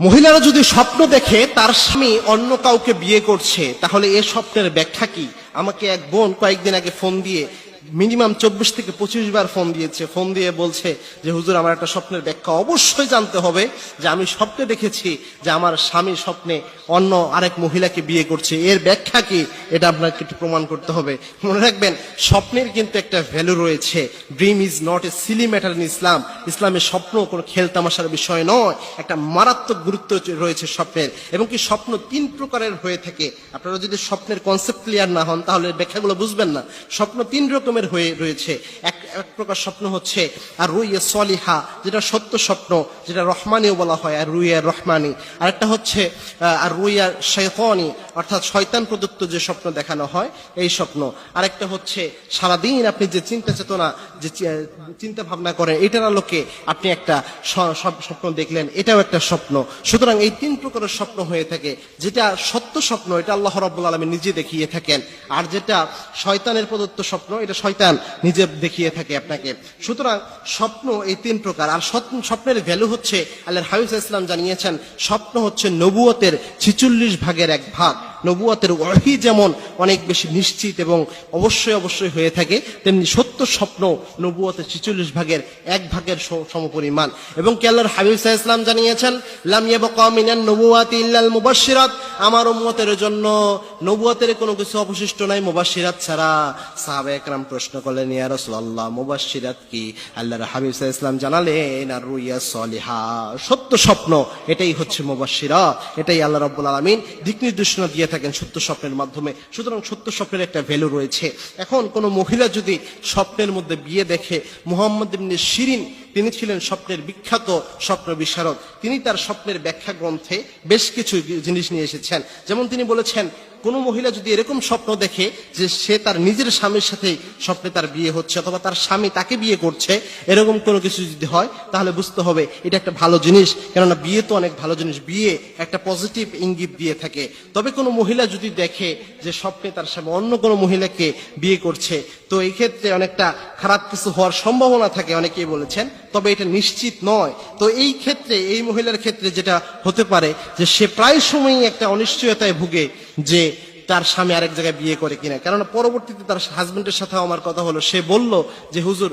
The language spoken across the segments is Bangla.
মহিলারা যদি স্বপ্ন দেখে তার স্বামী অন্য কাউকে বিয়ে করছে, তাহলে এ স্বপ্নের ব্যাখ্যা কি? আমাকে এক বোন কয়েকদিন আগে ফোন দিয়ে মিনিমাম 24 থেকে 25 বার ফোন দিয়েছে। ফোন দিয়ে বলছে যে হুজুর, আমার একটা স্বপ্নের ব্যাখ্যা অবশ্যই জানতে হবে, যে আমি স্বপ্নে দেখেছি যে আমার স্বামী স্বপ্নে অন্য আরেক মহিলাকে বিয়ে করছে, এর ব্যাখ্যা কি? এটা আপনাকে একটু প্রমাণ করতে হবে। মনে রাখবেন, স্বপ্নের কিন্তু একটা ভ্যালু রয়েছে। Dream is not a silly matter in Islam. ইসলামের স্বপ্ন কোনো খেলতামাশার বিষয় নয়, একটা মারাত্মক গুরুত্ব রয়েছে স্বপ্নের। এবং কি স্বপ্ন 3 প্রকারের হয়ে থাকে। আপনারা যদি স্বপ্নের কনসেপ্ট ক্লিয়ার না হন তাহলে ব্যাখ্যাগুলো বুঝবেন না। স্বপ্ন 3 রকমের হয়ে রয়েছে। এক প্রকার স্বপ্ন হচ্ছে আর রুইয়া সলিহা, যেটা সত্য স্বপ্ন, যেটা রহমানিও বলা হয়, আর রুইয়া রহমানি। আরেকটা হচ্ছে আর রুইয়া শয়তানি, অর্থাৎ শয়তান প্রদত্ত যে স্বপ্ন দেখানো হয় এই স্বপ্ন। আরেকটা হচ্ছে সারাদিন আপনি যে চিন্তা চেতনা, যে চিন্তা ভাবনা করেন, এটার আলোকে আপনি একটা স্বপ্ন দেখলেন, এটাও একটা স্বপ্ন। সুতরাং এই 3 প্রকারের স্বপ্ন হয়ে থাকে। যেটা সত্য স্বপ্ন, এটা আল্লাহ রাব্বুল আলামিন নিজে দেখিয়ে থাকেন। আর যেটা শয়তানের প্রদত্ত স্বপ্ন, এটা শয়তান নিজে দেখিয়ে থাকে আপনাকে। সুতরাং স্বপ্ন এই 3 প্রকার। আর স্বপ্নের ভ্যালু হচ্ছে, আল্লাহর হাবিব সাল্লাল্লাহু আলাইহি ওয়াসাল্লাম জানিয়েছেন, স্বপ্ন হচ্ছে নবুয়তের 46 ভাগের 1 ভাগ। নবুয়তের ওহী যেমন অনেক বেশি নিশ্চিত এবং অবশ্যই হয়ে থাকে, তেমনি সত্য স্বপ্ন নবুয়তের 46 ভাগের 1 ভাগের সমপরিমাণ। এবং কি আল্লাহর হাবিব সাল্লাল্লাহু আলাইহি ওয়াসাল্লাম জানিয়েছেন, লাম ইয়াবকা মিনান নবুওয়াতি ইল্লাল মুবাশশিরাত, আমার উম্মতের জন্য নবুয়তের কোনো কিছু অবশিষ্ট নাই মুবাশশিরাত ছাড়া। সাহাবায়ে কেরাম প্রশ্ন করলেন, ইয়া রাসূলুল্লাহ, মুবাশশিরাত কি? আল্লাহর হাবিব সাল্লাল্লাহু আলাইহি ওয়াসাল্লাম জানালেন, আর রুইয়া সলিহা, সত্য স্বপ্ন, এটাই হচ্ছে মুবাশশিরাত। এটাই আল্লাহ রাব্বুল আলামিন দিক নির্দেশনা দিয়ে থাকেন সত্য স্বপ্নের মাধ্যমে। সুতরাং সত্য স্বপ্নের একটা ভ্যালু রয়েছে। এখন কোন মহিলা যদি স্বপ্নের মধ্যে বিয়ে দেখে, মুহাম্মদ ইবনে শিরিন, তিনি ছিলেন স্বপ্নের বিখ্যাত স্বপ্ন বিশারদ। তিনি তার স্বপ্নের ব্যাখ্যা গ্রন্থে বেশ কিছু জিনিস নিয়ে এসেছেন। যেমন তিনি বলেছেন, কোন মহিলা যদি এরকম স্বপ্ন দেখে যে সে তার নিজের স্বামীর সাথে স্বপ্নে তার বিয়ে হচ্ছে, অথবা তার স্বামী তাকে বিয়ে করছে, এরকম কোনো কিছু যদি হয়, তাহলে বুঝতে হবে এটা একটা ভালো জিনিস। কেননা বিয়ে তো অনেক ভালো জিনিস, বিয়ে একটা পজিটিভ ইঙ্গিত দিয়ে থাকে। তবে কোনো মহিলা যদি দেখে যে স্বপ্নে তার স্বামী অন্য কোনো মহিলাকে বিয়ে করছে, তো এই ক্ষেত্রে অনেকটা খারাপ কিছু হওয়ার সম্ভাবনা থাকে, অনেকেই বলেছেন, তবে এটা নিশ্চিত নয়। তো এই ক্ষেত্রে, এই মহিলার ক্ষেত্রে যেটা হতে পারে, যে সে প্রায় সময়ই একটা অনিশ্চয়তায় ভুগে যে তার স্বামী আরেক জায়গায় বিয়ে করে কিনা। কেননা পরবর্তীতে তার হাজবেন্ডের সাথে আমার কথা হলো, সে বলল যে হুজুর,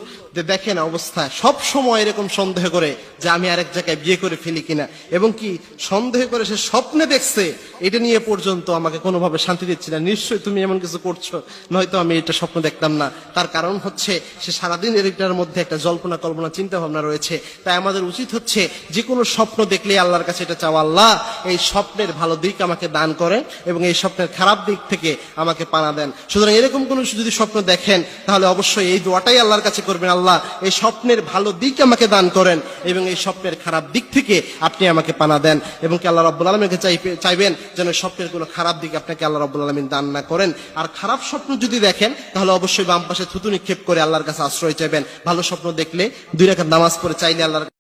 দেখেন অবস্থা, সব সময় এরকম সন্দেহ করে যে আমি আরেক জায়গায় বিয়ে করে ফেলি কিনা। এবং কি সন্দেহ করে সে স্বপ্নে দেখছে, এটা নিয়ে পর্যন্ত আমাকে কোনোভাবে শান্তি দিচ্ছে না। নিশ্চয়ই তুমি এমন কিছু করছো, নয়তো আমি এটা স্বপ্ন দেখতাম না। তার কারণ হচ্ছে সে সারাদিন এটার মধ্যে একটা জল্পনা কল্পনা চিন্তা ভাবনা রয়েছে। তাই আমাদের উচিত হচ্ছে যে কোনো স্বপ্ন দেখলে আল্লাহর কাছে এটা চাওয়া, আল্লাহ এই স্বপ্নের ভালো দিক আমাকে দান করেন এবং এই স্বপ্নের খারাপ দিক থেকে আমাকে পানা দেন। সুতরাং এরকম কোন যদি স্বপ্ন দেখেন, তাহলে অবশ্যই এই দোয়াটাই আল্লাহর কাছে করবেন, আল্লাহ এই স্বপ্নের ভালো দিক আমাকে দান করেন এবং এই স্বপ্নের খারাপ দিক থেকে আপনি আমাকে পানা দেন। এবং কি আল্লাহ রাব্বুল আলামিনকে চাইবেন যেন স্বপ্নের কোনো খারাপ দিক আপনাকে আল্লাহ রাব্বুল আলামিন দান না করেন। আর খারাপ স্বপ্ন যদি দেখেন, তাহলে অবশ্যই বাম পাশে থুতু নিক্ষেপ করে আল্লাহর কাছে আশ্রয় চাইবেন। ভালো স্বপ্ন দেখলে 2 রাকাত নামাজ পড়ে চাইলে আল্লাহর